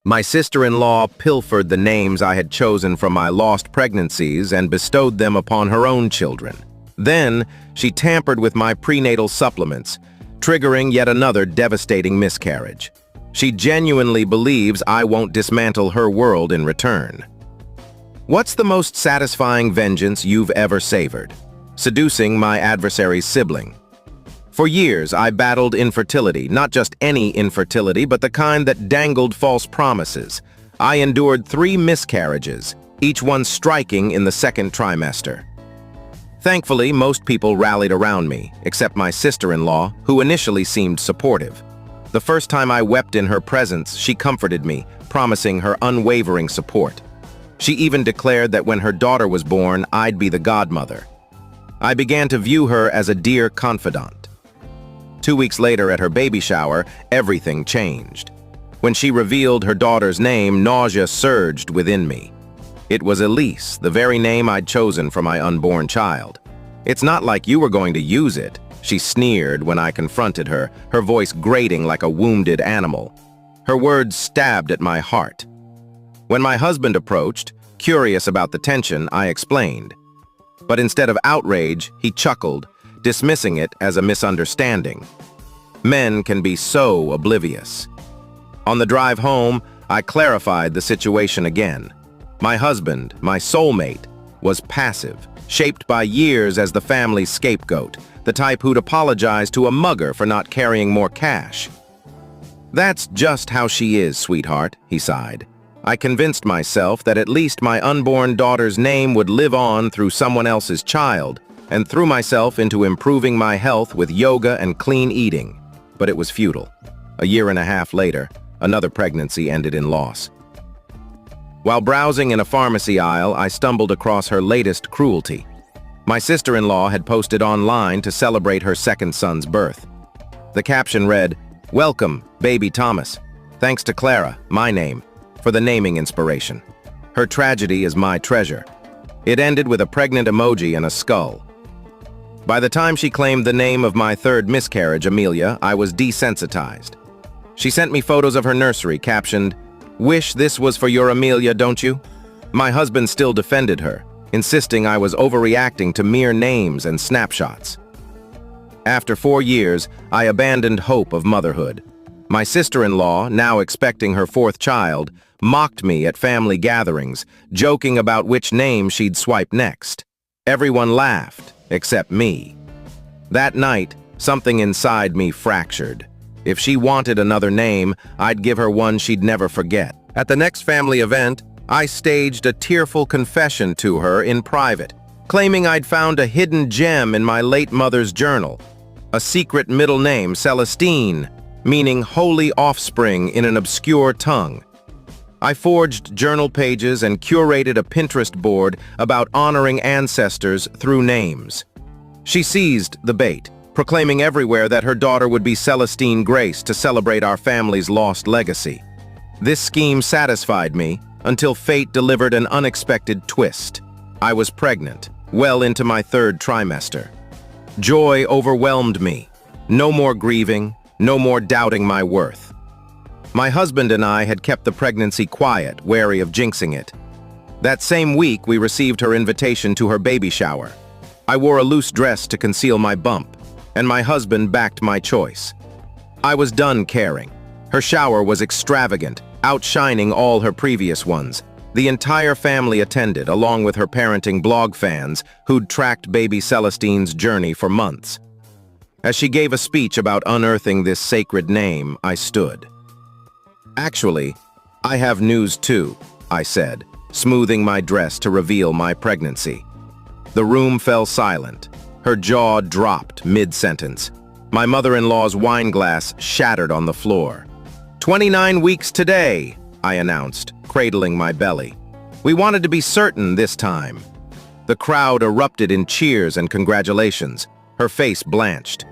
My sister-in-law pilfered the names I had chosen from my lost pregnancies and bestowed them upon her own children. Then, she tampered with my prenatal supplements, triggering yet another devastating miscarriage. She genuinely believes I won't dismantle her world in return. What's the most satisfying vengeance you've ever savored? Seducing my adversary's sibling. For years, I battled infertility, not just any infertility, but the kind that dangled false promises. I endured 3 miscarriages, each one striking in the second trimester. Thankfully, most people rallied around me, except my sister-in-law, who initially seemed supportive. The first time I wept in her presence, she comforted me, promising her unwavering support. She even declared that when her daughter was born, I'd be the godmother. I began to view her as a dear confidant. 2 weeks later at her baby shower, everything changed. When she revealed her daughter's name, nausea surged within me. It was Elise, the very name I'd chosen for my unborn child. "It's not like you were going to use it," she sneered when I confronted her, her voice grating like a wounded animal. Her words stabbed at my heart. When my husband approached, curious about the tension, I explained. But instead of outrage, he chuckled, dismissing it as a misunderstanding. Men can be so oblivious. On the drive home, I clarified the situation again. My husband, my soulmate, was passive, shaped by years as the family's scapegoat, the type who'd apologize to a mugger for not carrying more cash. "That's just how she is, sweetheart," he sighed. I convinced myself that at least my unborn daughter's name would live on through someone else's child, and threw myself into improving my health with yoga and clean eating. But it was futile. A year and a half later, another pregnancy ended in loss. While browsing in a pharmacy aisle, I stumbled across her latest cruelty. My sister-in-law had posted online to celebrate her second son's birth. The caption read, "Welcome, baby Thomas. Thanks to Clara, my name, for the naming inspiration. Her tragedy is my treasure." It ended with a pregnant emoji and a skull. By the time she claimed the name of my third miscarriage, Amelia, I was desensitized. She sent me photos of her nursery, captioned, "Wish this was for your Amelia, don't you?" My husband still defended her, insisting I was overreacting to mere names and snapshots. After 4 years, I abandoned hope of motherhood. My sister-in-law, now expecting her 4th child, mocked me at family gatherings, joking about which name she'd swipe next. Everyone laughed, except me. That night, something inside me fractured. If she wanted another name, I'd give her one she'd never forget. At the next family event, I staged a tearful confession to her in private, claiming I'd found a hidden gem in my late mother's journal. A secret middle name, Celestine, meaning holy offspring in an obscure tongue. I forged journal pages and curated a Pinterest board about honoring ancestors through names. She seized the bait, proclaiming everywhere that her daughter would be Celestine Grace to celebrate our family's lost legacy. This scheme satisfied me until fate delivered an unexpected twist. I was pregnant, well into my 3rd trimester. Joy overwhelmed me. No more grieving, no more doubting my worth. My husband and I had kept the pregnancy quiet, wary of jinxing it. That same week, we received her invitation to her baby shower. I wore a loose dress to conceal my bump, and my husband backed my choice. I was done caring. Her shower was extravagant, outshining all her previous ones. The entire family attended, along with her parenting blog fans who'd tracked baby Celestine's journey for months. As she gave a speech about unearthing this sacred name, I stood. "Actually, I have news too," I said, smoothing my dress to reveal my pregnancy. The room fell silent. Her jaw dropped mid-sentence. My mother-in-law's wine glass shattered on the floor. 29 weeks today," I announced, cradling my belly. "We wanted to be certain this time." The crowd erupted in cheers and congratulations. Her face blanched.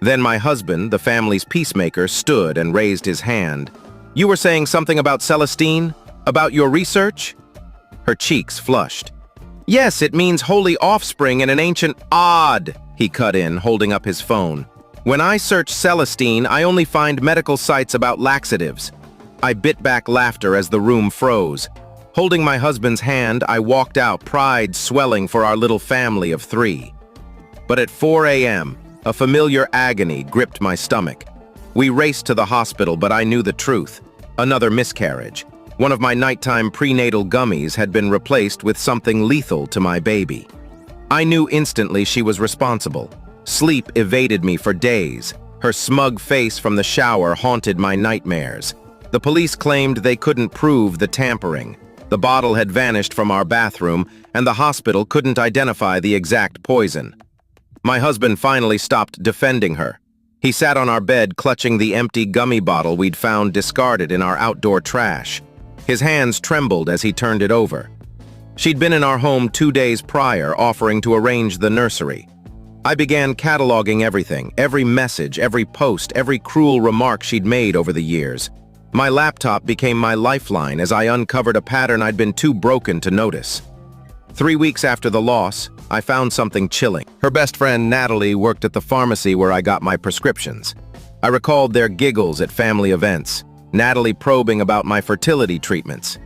Then my husband, the family's peacemaker, stood and raised his hand. "You were saying something about Celestine? About your research?" Her cheeks flushed. "Yes, it means holy offspring in an ancient odd," he cut in, holding up his phone. "When I search Celestine, I only find medical sites about laxatives." I bit back laughter as the room froze. Holding my husband's hand, I walked out, pride swelling for our little family of 3. But at 4 a.m., a familiar agony gripped my stomach. We raced to the hospital, but I knew the truth. Another miscarriage. One of my nighttime prenatal gummies had been replaced with something lethal to my baby. I knew instantly she was responsible. Sleep evaded me for days. Her smug face from the shower haunted my nightmares. The police claimed they couldn't prove the tampering. The bottle had vanished from our bathroom, and the hospital couldn't identify the exact poison. My husband finally stopped defending her. He sat on our bed clutching the empty gummy bottle we'd found discarded in our outdoor trash. His hands trembled as he turned it over. She'd been in our home 2 days prior, offering to arrange the nursery. I began cataloging everything, every message, every post, every cruel remark she'd made over the years. My laptop became my lifeline as I uncovered a pattern I'd been too broken to notice. 3 weeks after the loss, I found something chilling. Her best friend, Natalie, worked at the pharmacy where I got my prescriptions. I recalled their giggles at family events, Natalie probing about my fertility treatments.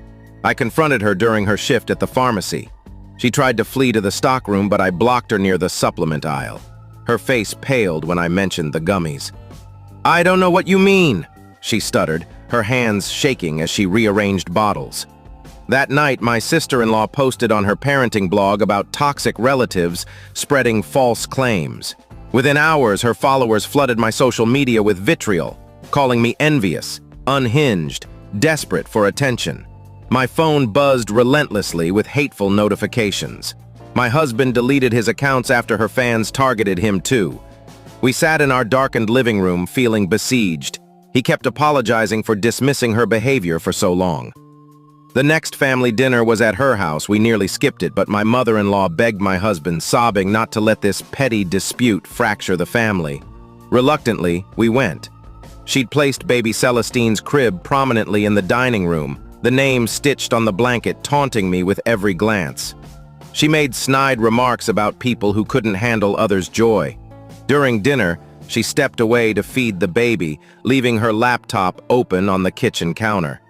I confronted her during her shift at the pharmacy. She tried to flee to the stockroom, but I blocked her near the supplement aisle. Her face paled when I mentioned the gummies. "I don't know what you mean," she stuttered, her hands shaking as she rearranged bottles. That night, my sister-in-law posted on her parenting blog about toxic relatives spreading false claims. Within hours, her followers flooded my social media with vitriol, calling me envious, unhinged, desperate for attention. My phone buzzed relentlessly with hateful notifications. My husband deleted his accounts after her fans targeted him too. We sat in our darkened living room feeling besieged. He kept apologizing for dismissing her behavior for so long. The next family dinner was at her house. We nearly skipped it, but my mother-in-law begged my husband, sobbing, not to let this petty dispute fracture the family. Reluctantly, we went. She'd placed baby Celestine's crib prominently in the dining room, the name stitched on the blanket taunting me with every glance. She made snide remarks about people who couldn't handle others' joy. During dinner, she stepped away to feed the baby, leaving her laptop open on the kitchen counter.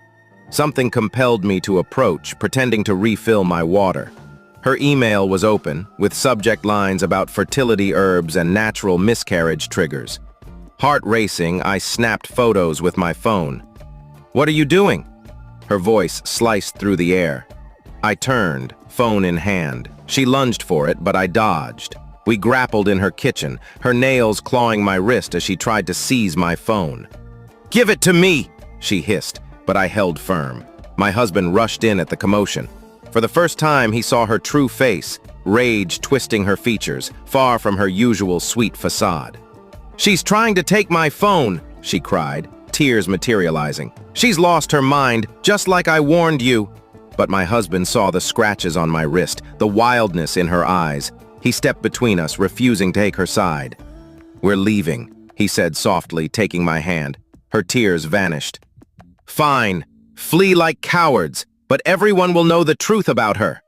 Something compelled me to approach, pretending to refill my water. Her email was open, with subject lines about fertility herbs and natural miscarriage triggers. Heart racing, I snapped photos with my phone. "What are you doing?" Her voice sliced through the air. I turned, phone in hand. She lunged for it, but I dodged. We grappled in her kitchen, her nails clawing my wrist as she tried to seize my phone. "Give it to me!" she hissed, but I held firm. My husband rushed in at the commotion. For the first time, he saw her true face, rage twisting her features, far from her usual sweet facade. "She's trying to take my phone," she cried, tears materializing. "She's lost her mind, just like I warned you." But my husband saw the scratches on my wrist, the wildness in her eyes. He stepped between us, refusing to take her side. "We're leaving," he said softly, taking my hand. Her tears vanished. "Fine, flee like cowards, but everyone will know the truth about her."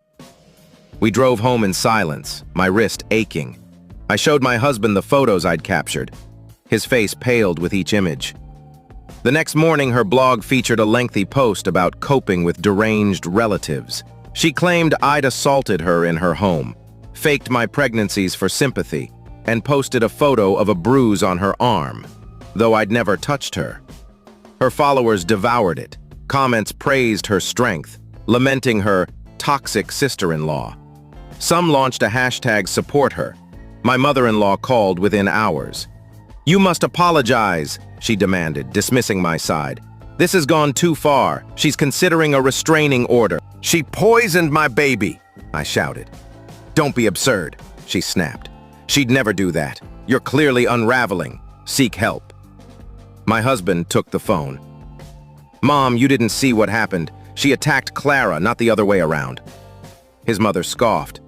We drove home in silence, my wrist aching. I showed my husband the photos I'd captured. His face paled with each image. The next morning, her blog featured a lengthy post about coping with deranged relatives. She claimed I'd assaulted her in her home, faked my pregnancies for sympathy, and posted a photo of a bruise on her arm, though I'd never touched her. Her followers devoured it. Comments praised her strength, lamenting her toxic sister-in-law. Some launched a hashtag support her. My mother-in-law called within hours. "You must apologize," she demanded, dismissing my side. "This has gone too far. She's considering a restraining order." "She poisoned my baby," I shouted. "Don't be absurd," she snapped. "She'd never do that. You're clearly unraveling. Seek help." My husband took the phone. "Mom, you didn't see what happened. She attacked Clara, not the other way around." His mother scoffed.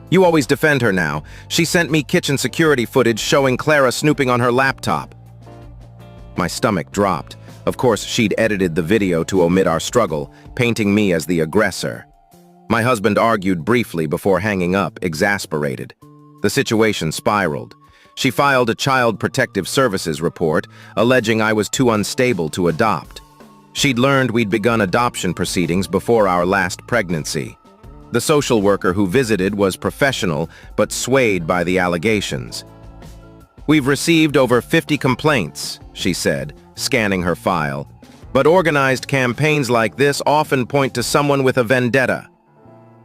"You always defend her now. She sent me kitchen security footage showing Clara snooping on her laptop." My stomach dropped. Of course, she'd edited the video to omit our struggle, painting me as the aggressor. My husband argued briefly before hanging up, exasperated. The situation spiraled. She filed a Child Protective Services report, alleging I was too unstable to adopt. She'd learned we'd begun adoption proceedings before our last pregnancy. The social worker who visited was professional but swayed by the allegations. "We've received over 50 complaints," she said, scanning her file. "But organized campaigns like this often point to someone with a vendetta."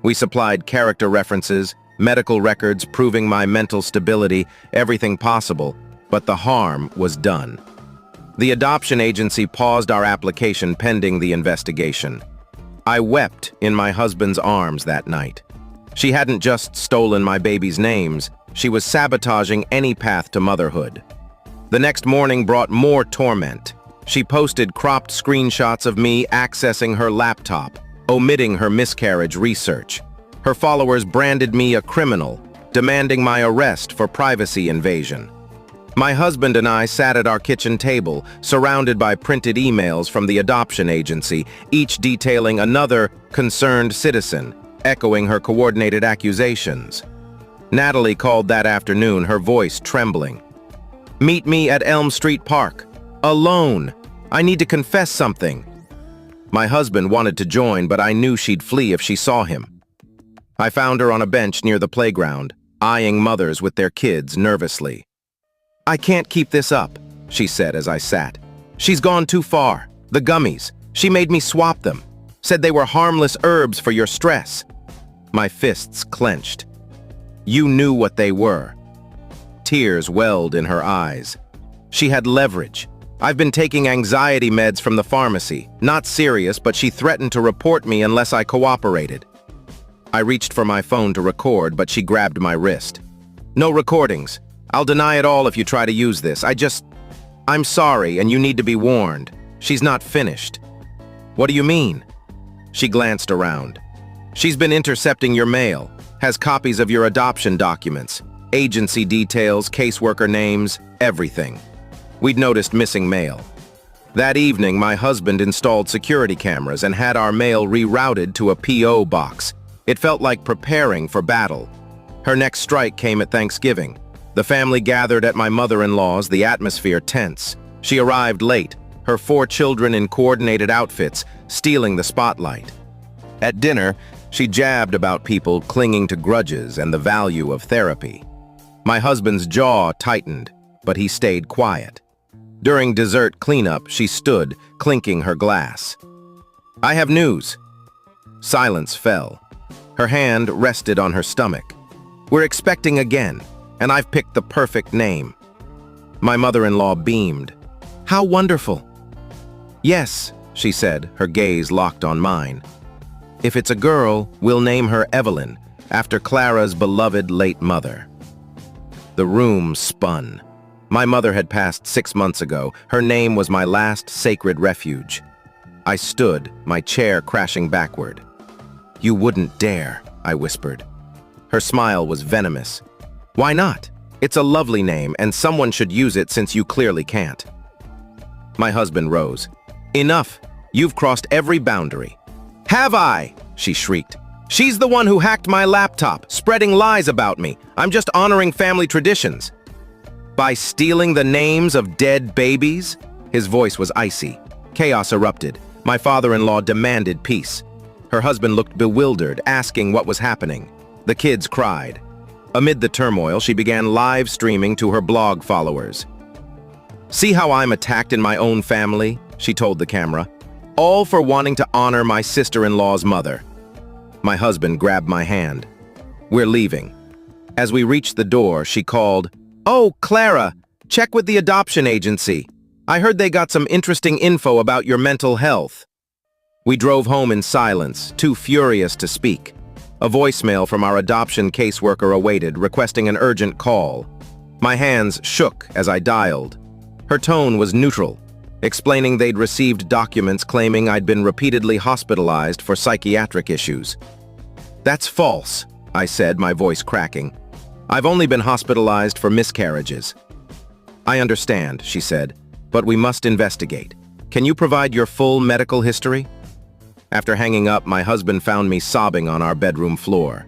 We supplied character references, medical records proving my mental stability, everything possible, but the harm was done. The adoption agency paused our application pending the investigation. I wept in my husband's arms that night. She hadn't just stolen my baby's names, she was sabotaging any path to motherhood. The next morning brought more torment. She posted cropped screenshots of me accessing her laptop, omitting her miscarriage research. Her followers branded me a criminal, demanding my arrest for privacy invasion. My husband and I sat at our kitchen table, surrounded by printed emails from the adoption agency, each detailing another concerned citizen, echoing her coordinated accusations. Natalie called that afternoon, her voice trembling. "Meet me at Elm Street Park. Alone. I need to confess something." My husband wanted to join, but I knew she'd flee if she saw him. I found her on a bench near the playground, eyeing mothers with their kids nervously. "I can't keep this up," she said as I sat. "She's gone too far. The gummies. She made me swap them. Said they were harmless herbs for your stress." My fists clenched. "You knew what they were." Tears welled in her eyes. She had leverage. "I've been taking anxiety meds from the pharmacy. Not serious, but she threatened to report me unless I cooperated." I reached for my phone to record, but she grabbed my wrist. "No recordings. I'll deny it all if you try to use this. I'm sorry, and you need to be warned. She's not finished." "What do you mean?" She glanced around. "She's been intercepting your mail, has copies of your adoption documents, agency details, caseworker names, everything." We'd noticed missing mail. That evening, my husband installed security cameras and had our mail rerouted to a P.O. box. It felt like preparing for battle. Her next strike came at Thanksgiving. The family gathered at my mother-in-law's, the atmosphere tense. She arrived late, her 4 children in coordinated outfits, stealing the spotlight. At dinner, she jabbed about people clinging to grudges and the value of therapy. My husband's jaw tightened, but he stayed quiet. During dessert cleanup, she stood, clinking her glass. "I have news." Silence fell. Her hand rested on her stomach. "We're expecting again, and I've picked the perfect name." My mother-in-law beamed. "How wonderful." "Yes," she said, her gaze locked on mine. "If it's a girl, we'll name her Evelyn, after Clara's beloved late mother." The room spun. My mother had passed 6 months ago. Her name was my last sacred refuge. I stood, my chair crashing backward. "You wouldn't dare," I whispered. Her smile was venomous. "Why not? It's a lovely name, and someone should use it since you clearly can't." My husband rose. "Enough. You've crossed every boundary." "Have I?" she shrieked. "She's the one who hacked my laptop, spreading lies about me. I'm just honoring family traditions." "By stealing the names of dead babies?" His voice was icy. Chaos erupted. My father-in-law demanded peace. Her husband looked bewildered, asking what was happening. The kids cried. Amid the turmoil, she began live streaming to her blog followers. "See how I'm attacked in my own family?" she told the camera. "All for wanting to honor my sister-in-law's mother." My husband grabbed my hand. "We're leaving." As we reached the door, she called, "Oh, Clara, check with the adoption agency. I heard they got some interesting info about your mental health." We drove home in silence, too furious to speak. A voicemail from our adoption caseworker awaited, requesting an urgent call. My hands shook as I dialed. Her tone was neutral, explaining they'd received documents claiming I'd been repeatedly hospitalized for psychiatric issues. "That's false," I said, my voice cracking. "I've only been hospitalized for miscarriages." "I understand," she said, "but we must investigate. Can you provide your full medical history?" After hanging up, my husband found me sobbing on our bedroom floor.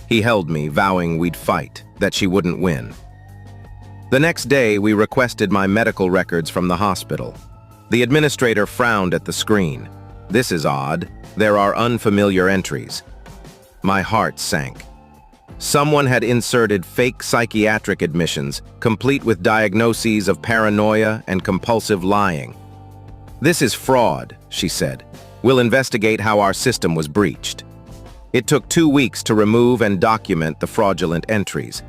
He held me, vowing we'd fight, that she wouldn't win. The next day, we requested my medical records from the hospital. The administrator frowned at the screen. This is odd. There are unfamiliar entries. My heart sank. Someone had inserted fake psychiatric admissions, complete with diagnoses of paranoia and compulsive lying. "This is fraud," she said. "We'll investigate how our system was breached." It took 2 weeks to remove and document the fraudulent entries.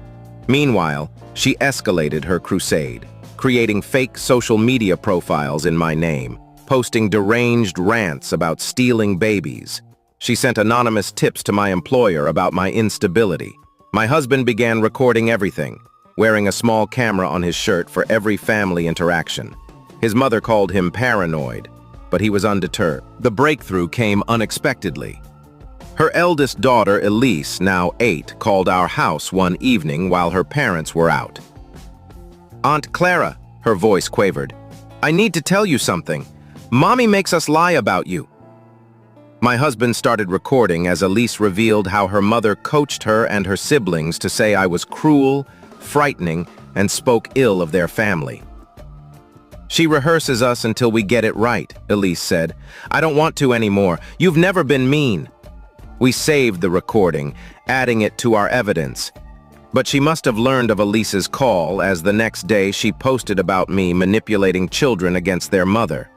Meanwhile, she escalated her crusade, creating fake social media profiles in my name, posting deranged rants about stealing babies. She sent anonymous tips to my employer about my instability. My husband began recording everything, wearing a small camera on his shirt for every family interaction. His mother called him paranoid, but he was undeterred. The breakthrough came unexpectedly. Her eldest daughter, Elise, now 8, called our house one evening while her parents were out. "Aunt Clara," her voice quavered, "I need to tell you something. Mommy makes us lie about you." My husband started recording as Elise revealed how her mother coached her and her siblings to say I was cruel, frightening, and spoke ill of their family. "She rehearses us until we get it right," Elise said. "I don't want to anymore. You've never been mean." We saved the recording, adding it to our evidence. But she must have learned of Elise's call, as the next day she posted about me manipulating children against their mother.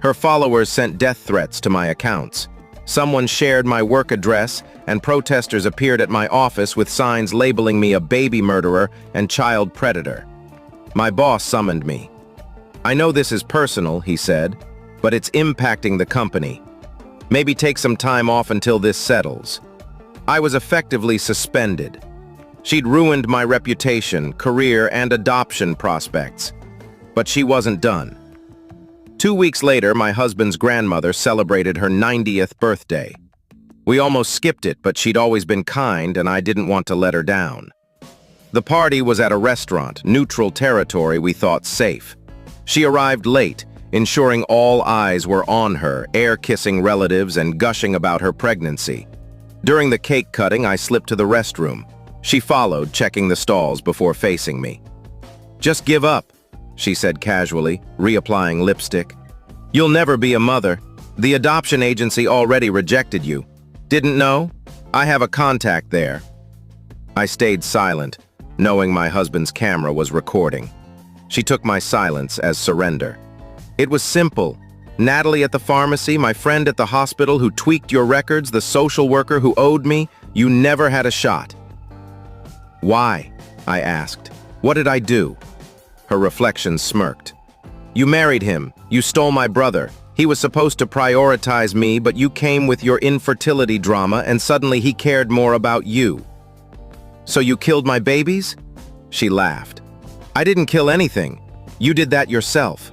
Her followers sent death threats to my accounts. Someone shared my work address, and protesters appeared at my office with signs labeling me a baby murderer and child predator. My boss summoned me. "I know this is personal," he said, "but it's impacting the company. Maybe take some time off until this settles." I was effectively suspended. She'd ruined my reputation, career, and adoption prospects. But she wasn't done. 2 weeks later, my husband's grandmother celebrated her 90th birthday. We almost skipped it, but she'd always been kind, and I didn't want to let her down. The party was at a restaurant, neutral territory we thought safe. She arrived late, ensuring all eyes were on her, air-kissing relatives and gushing about her pregnancy. During the cake cutting, I slipped to the restroom. She followed, checking the stalls before facing me. "Just give up," she said casually, reapplying lipstick. "You'll never be a mother. The adoption agency already rejected you. Didn't know? I have a contact there." I stayed silent, knowing my husband's camera was recording. She took my silence as surrender. "It was simple. Natalie at the pharmacy, my friend at the hospital who tweaked your records, the social worker who owed me, you never had a shot." "Why?" I asked. "What did I do?" Her reflection smirked. "You married him. You stole my brother. He was supposed to prioritize me, but you came with your infertility drama and suddenly he cared more about you. So you killed my babies?" She laughed. "I didn't kill anything. You did that yourself.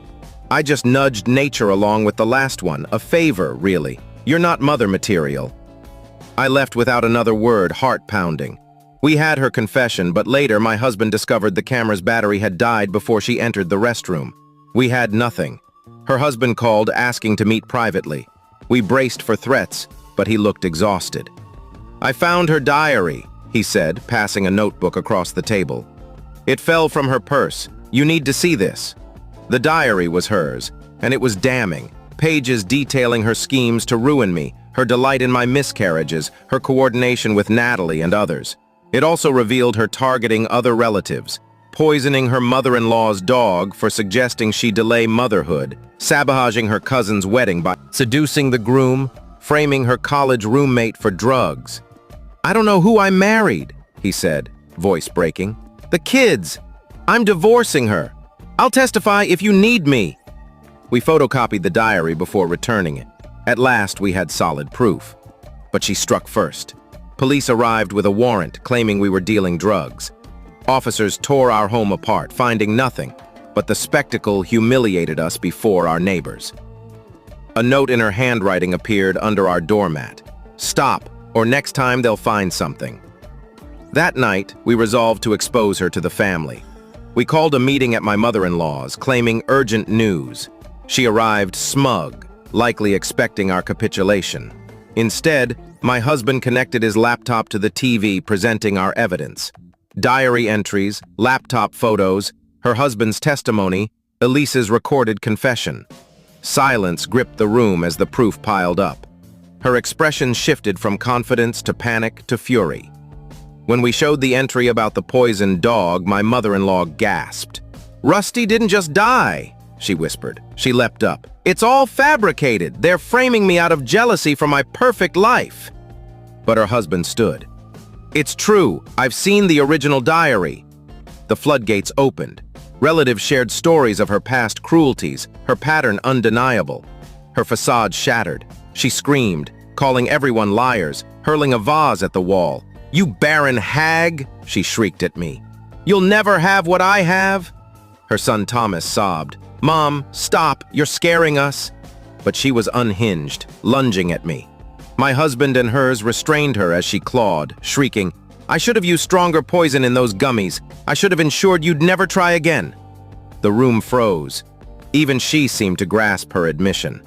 I just nudged nature along with the last one, a favor, really. You're not mother material." I left without another word, heart pounding. We had her confession, but later my husband discovered the camera's battery had died before she entered the restroom. We had nothing. Her husband called, asking to meet privately. We braced for threats, but he looked exhausted. "I found her diary," he said, passing a notebook across the table. "It fell from her purse. You need to see this." The diary was hers, and it was damning. Pages detailing her schemes to ruin me, her delight in my miscarriages, her coordination with Natalie and others. It also revealed her targeting other relatives, poisoning her mother-in-law's dog for suggesting she delay motherhood, sabotaging her cousin's wedding by seducing the groom, framing her college roommate for drugs. "I don't know who I married," he said, voice breaking. "The kids! I'm divorcing her. I'll testify if you need me." We photocopied the diary before returning it. At last, we had solid proof. But she struck first. Police arrived with a warrant claiming we were dealing drugs. Officers tore our home apart, finding nothing, but the spectacle humiliated us before our neighbors. A note in her handwriting appeared under our doormat. "Stop, or next time they'll find something." That night, we resolved to expose her to the family. We called a meeting at my mother-in-law's, claiming urgent news. She arrived smug, likely expecting our capitulation. Instead, my husband connected his laptop to the TV, presenting our evidence. Diary entries, laptop photos, her husband's testimony, Elise's recorded confession. Silence gripped the room as the proof piled up. Her expression shifted from confidence to panic to fury. When we showed the entry about the poisoned dog, my mother-in-law gasped. "Rusty didn't just die," she whispered. She leapt up. "It's all fabricated. They're framing me out of jealousy for my perfect life." But her husband stood. "It's true. I've seen the original diary." The floodgates opened. Relatives shared stories of her past cruelties, her pattern undeniable. Her facade shattered. She screamed, calling everyone liars, hurling a vase at the wall. "You barren hag!" she shrieked at me. "You'll never have what I have!" Her son Thomas sobbed. "Mom, stop, you're scaring us." But she was unhinged, lunging at me. My husband and hers restrained her as she clawed, shrieking, "I should have used stronger poison in those gummies. I should have ensured you'd never try again." The room froze. Even she seemed to grasp her admission.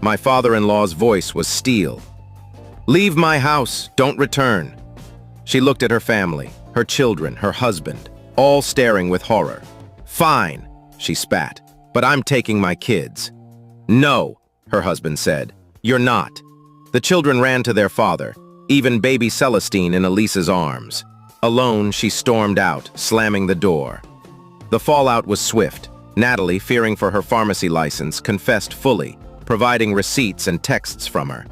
My father-in-law's voice was steel. "Leave my house, don't return." She looked at her family, her children, her husband, all staring with horror. "Fine," she spat, "but I'm taking my kids." "No," her husband said, "you're not." The children ran to their father, even baby Celestine in Elisa's arms. Alone, she stormed out, slamming the door. The fallout was swift. Natalie, fearing for her pharmacy license, confessed fully, providing receipts and texts from her.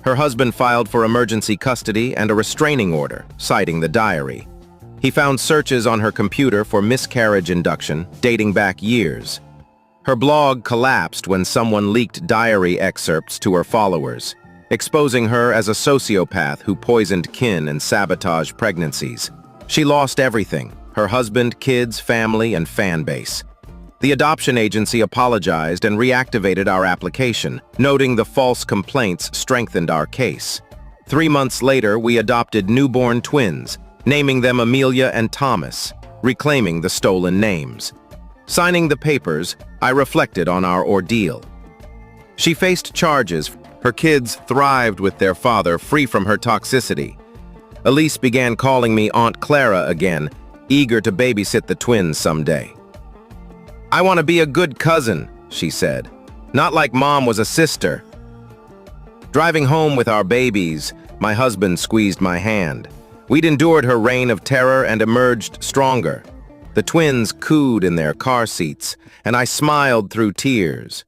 Her husband filed for emergency custody and a restraining order, citing the diary. He found searches on her computer for miscarriage induction, dating back years. Her blog collapsed when someone leaked diary excerpts to her followers, exposing her as a sociopath who poisoned kin and sabotaged pregnancies. She lost everything: her husband, kids, family, and fan base. The adoption agency apologized and reactivated our application, noting the false complaints strengthened our case. 3 months later, we adopted newborn twins, naming them Amelia and Thomas, reclaiming the stolen names. Signing the papers, I reflected on our ordeal. She faced charges. Her kids thrived with their father, free from her toxicity. Elise began calling me Aunt Clara again, eager to babysit the twins someday. "I want to be a good cousin," she said. "Not like Mom was a sister." Driving home with our babies, my husband squeezed my hand. We'd endured her reign of terror and emerged stronger. The twins cooed in their car seats, and I smiled through tears.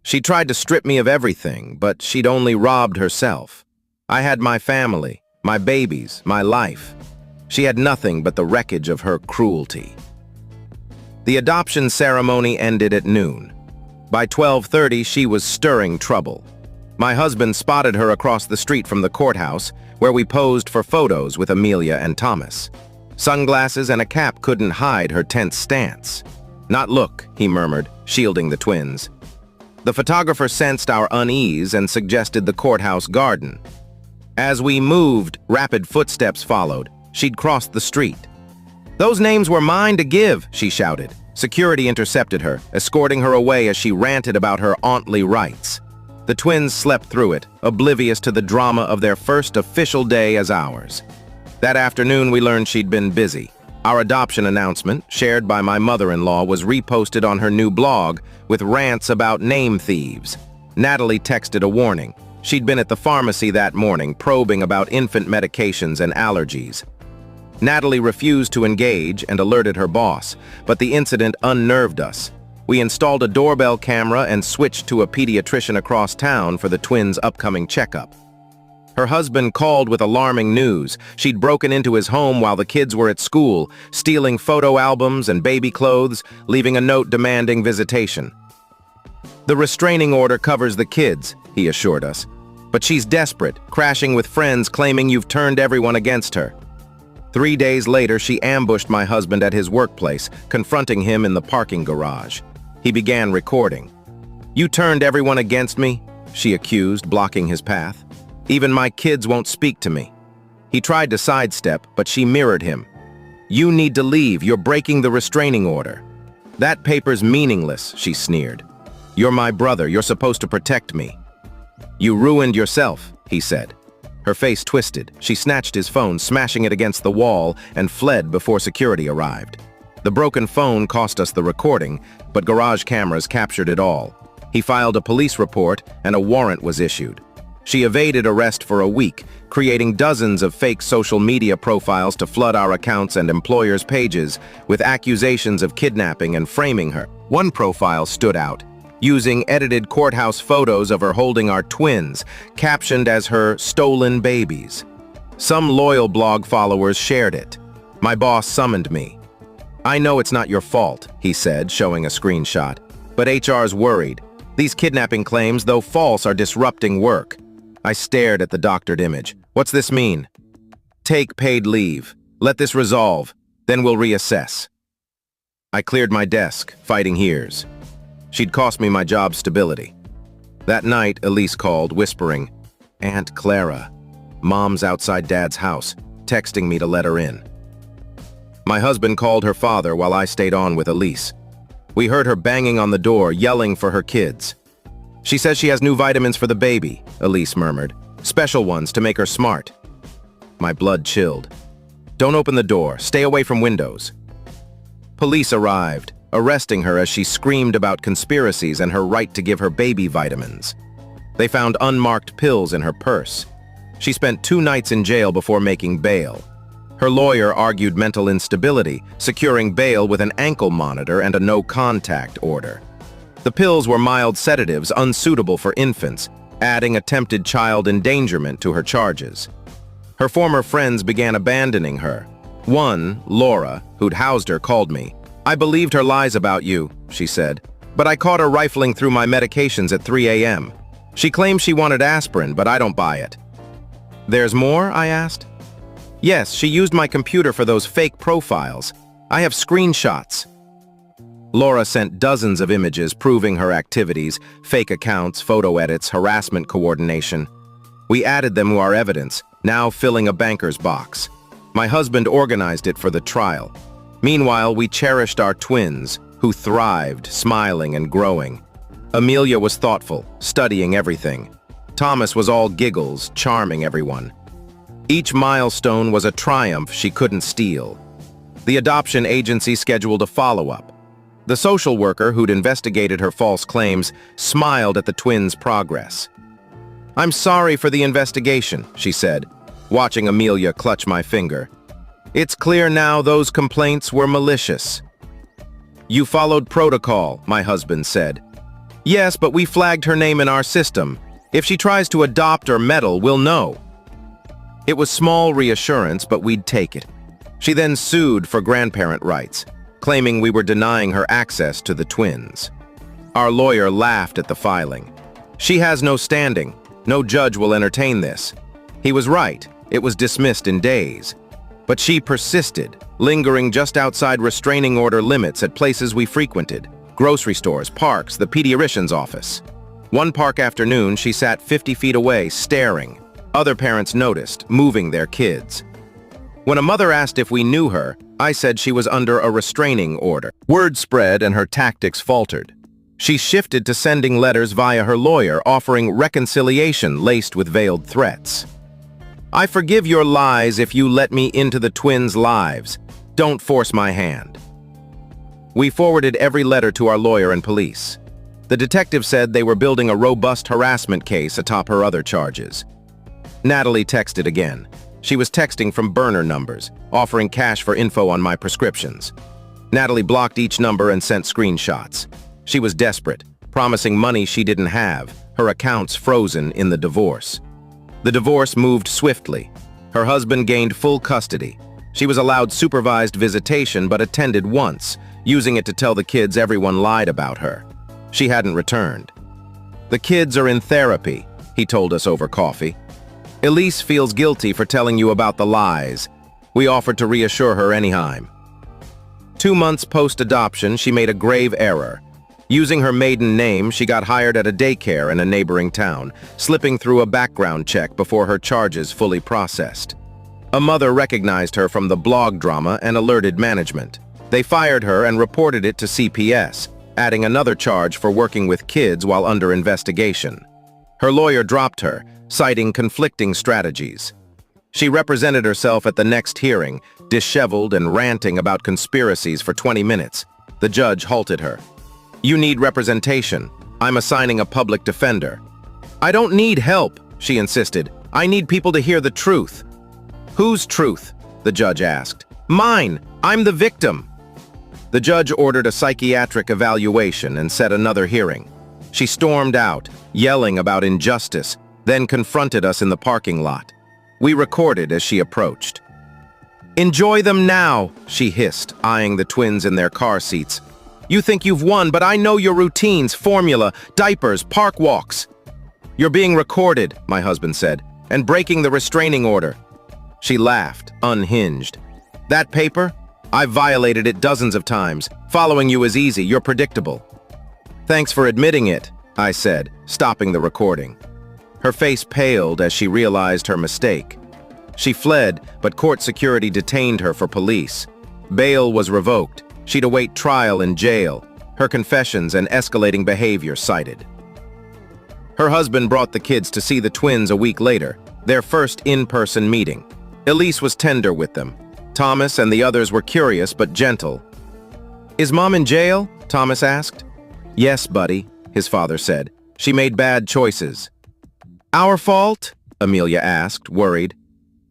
She tried to strip me of everything, but she'd only robbed herself. I had my family, my babies, my life. She had nothing but the wreckage of her cruelty. The adoption ceremony ended at noon. By 12:30, she was stirring trouble. My husband spotted her across the street from the courthouse, where we posed for photos with Amelia and Thomas. Sunglasses and a cap couldn't hide her tense stance. "Not look," he murmured, shielding the twins. The photographer sensed our unease and suggested the courthouse garden. As we moved, rapid footsteps followed. She'd crossed the street. "Those names were mine to give," she shouted. Security intercepted her, escorting her away as she ranted about her auntly rights. The twins slept through it, oblivious to the drama of their first official day as ours. That afternoon, we learned she'd been busy. Our adoption announcement, shared by my mother-in-law, was reposted on her new blog with rants about name thieves. Natalie texted a warning. She'd been at the pharmacy that morning, probing about infant medications and allergies. Natalie refused to engage and alerted her boss, but the incident unnerved us. We installed a doorbell camera and switched to a pediatrician across town for the twins' upcoming checkup. Her husband called with alarming news. She'd broken into his home while the kids were at school, stealing photo albums and baby clothes, leaving a note demanding visitation. "The restraining order covers the kids," he assured us. "But she's desperate, crashing with friends, claiming you've turned everyone against her." 3 days later, she ambushed my husband at his workplace, confronting him in the parking garage. He began recording. "You turned everyone against me," she accused, blocking his path. "Even my kids won't speak to me." He tried to sidestep, but she mirrored him. "You need to leave. You're breaking the restraining order." "That paper's meaningless," she sneered. "You're my brother. You're supposed to protect me." "You ruined yourself," he said. Her face twisted. She snatched his phone, smashing it against the wall, and fled before security arrived. The broken phone cost us the recording, but garage cameras captured it all. He filed a police report and a warrant was issued. She evaded arrest for a week, creating dozens of fake social media profiles to flood our accounts and employers' pages with accusations of kidnapping and framing her. One profile stood out, using edited courthouse photos of her holding our twins, captioned as her stolen babies. Some loyal blog followers shared it. My boss summoned me. "I know it's not your fault," he said, showing a screenshot, "but HR's worried. These kidnapping claims, though false, are disrupting work." I stared at the doctored image. "What's this mean?" "Take paid leave. Let this resolve. Then we'll reassess." I cleared my desk, fighting hears. She'd cost me my job stability. That night, Elise called, whispering, "Aunt Clara. Mom's outside Dad's house, texting me to let her in." My husband called her father while I stayed on with Elise. We heard her banging on the door, yelling for her kids. "She says she has new vitamins for the baby," Elise murmured. "Special ones to make her smart." My blood chilled. "Don't open the door. Stay away from windows." Police arrived, arresting her as she screamed about conspiracies and her right to give her baby vitamins. They found unmarked pills in her purse. She spent 2 nights in jail before making bail. Her lawyer argued mental instability, securing bail with an ankle monitor and a no-contact order. The pills were mild sedatives unsuitable for infants, adding attempted child endangerment to her charges. Her former friends began abandoning her. One, Laura, who'd housed her, called me. "I believed her lies about you," she said, "but I caught her rifling through my medications at 3 a.m. She claims she wanted aspirin, but I don't buy it." "There's more?" I asked. "Yes, she used my computer for those fake profiles. I have screenshots." Laura sent dozens of images proving her activities, fake accounts, photo edits, harassment coordination. We added them to our evidence, now filling a banker's box. My husband organized it for the trial. Meanwhile, we cherished our twins, who thrived, smiling and growing. Amelia was thoughtful, studying everything. Thomas was all giggles, charming everyone. Each milestone was a triumph she couldn't steal. The adoption agency scheduled a follow-up. The social worker who'd investigated her false claims smiled at the twins' progress. "I'm sorry for the investigation," she said, watching Amelia clutch my finger. "It's clear now those complaints were malicious." "You followed protocol," my husband said. "Yes, but we flagged her name in our system. If she tries to adopt or meddle, we'll know." It was small reassurance, but we'd take it. She then sued for grandparent rights, claiming we were denying her access to the twins. Our lawyer laughed at the filing. "She has no standing. No judge will entertain this." He was right. It was dismissed in days. But she persisted, lingering just outside restraining order limits at places we frequented: grocery stores, parks, the pediatrician's office. One park afternoon, she sat 50 feet away, staring. Other parents noticed, moving their kids. When a mother asked if we knew her, I said she was under a restraining order. Word spread and her tactics faltered. She shifted to sending letters via her lawyer, offering reconciliation laced with veiled threats. "I forgive your lies if you let me into the twins' lives. Don't force my hand." We forwarded every letter to our lawyer and police. The detective said they were building a robust harassment case atop her other charges. Natalie texted again. She was texting from burner numbers, offering cash for info on my prescriptions. Natalie blocked each number and sent screenshots. She was desperate, promising money she didn't have, her accounts frozen in the divorce. The divorce moved swiftly. Her husband gained full custody. She was allowed supervised visitation but attended once, using it to tell the kids everyone lied about her. She hadn't returned. "The kids are in therapy," he told us over coffee. "Elise feels guilty for telling you about the lies." We offered to reassure her anytime. 2 months post-adoption, she made a grave error. Using her maiden name, she got hired at a daycare in a neighboring town, slipping through a background check before her charges fully processed. A mother recognized her from the blog drama and alerted management. They fired her and reported it to CPS, adding another charge for working with kids while under investigation. Her lawyer dropped her, citing conflicting strategies. She represented herself at the next hearing, disheveled and ranting about conspiracies for 20 minutes. The judge halted her. "You need representation. I'm assigning a public defender. I don't need help, she insisted. I need people to hear the truth. Whose truth? The judge asked. Mine. I'm the victim. The judge ordered a psychiatric evaluation and set another hearing. She stormed out, yelling about injustice, then confronted us in the parking lot. We recorded as she approached. Enjoy them now, she hissed, eyeing the twins in their car seats. You think you've won, but I know your routines, formula, diapers, park walks. You're being recorded, my husband said, and breaking the restraining order. She laughed, unhinged. That paper? I've violated it dozens of times. Following you is easy, you're predictable. Thanks for admitting it, I said, stopping the recording. Her face paled as she realized her mistake. She fled, but court security detained her for police. Bail was revoked. She'd await trial in jail. Her confessions and escalating behavior cited. Her husband brought the kids to see the twins a week later, their first in-person meeting. Elise was tender with them. Thomas and the others were curious but gentle. Is Mom in jail? Thomas asked. Yes, buddy, his father said. She made bad choices. Our fault? Amelia asked, worried.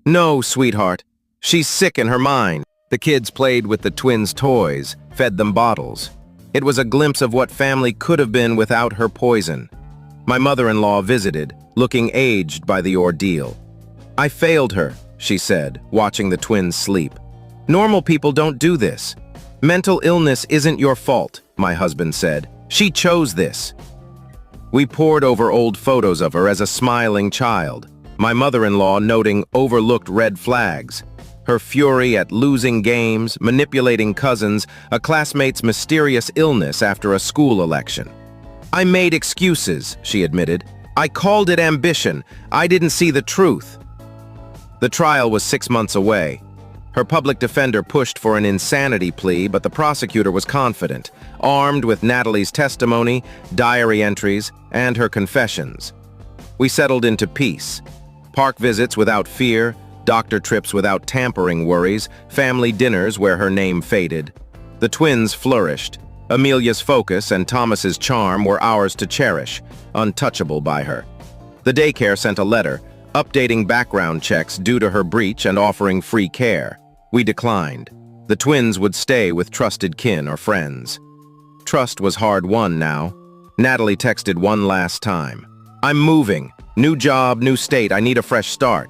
No, sweetheart. She's sick in her mind. The kids played with the twins' toys, fed them bottles. It was a glimpse of what family could have been without her poison. My mother-in-law visited, looking aged by the ordeal. I failed her, she said, watching the twins sleep. Normal people don't do this. Mental illness isn't your fault, my husband said. She chose this. We pored over old photos of her as a smiling child, my mother-in-law noting overlooked red flags. Her fury at losing games, manipulating cousins, a classmate's mysterious illness after a school election. I made excuses, she admitted. I called it ambition. I didn't see the truth. The trial was 6 months away. Her public defender pushed for an insanity plea, but the prosecutor was confident, armed with Natalie's testimony, diary entries, and her confessions. We settled into peace. Park visits without fear, doctor trips without tampering worries, family dinners where her name faded. The twins flourished. Amelia's focus and Thomas's charm were ours to cherish, untouchable by her. The daycare sent a letter, updating background checks due to her breach and offering free care. We declined. The twins would stay with trusted kin or friends. Trust was hard-won now. Natalie texted one last time. I'm moving. New job, new state. I need a fresh start.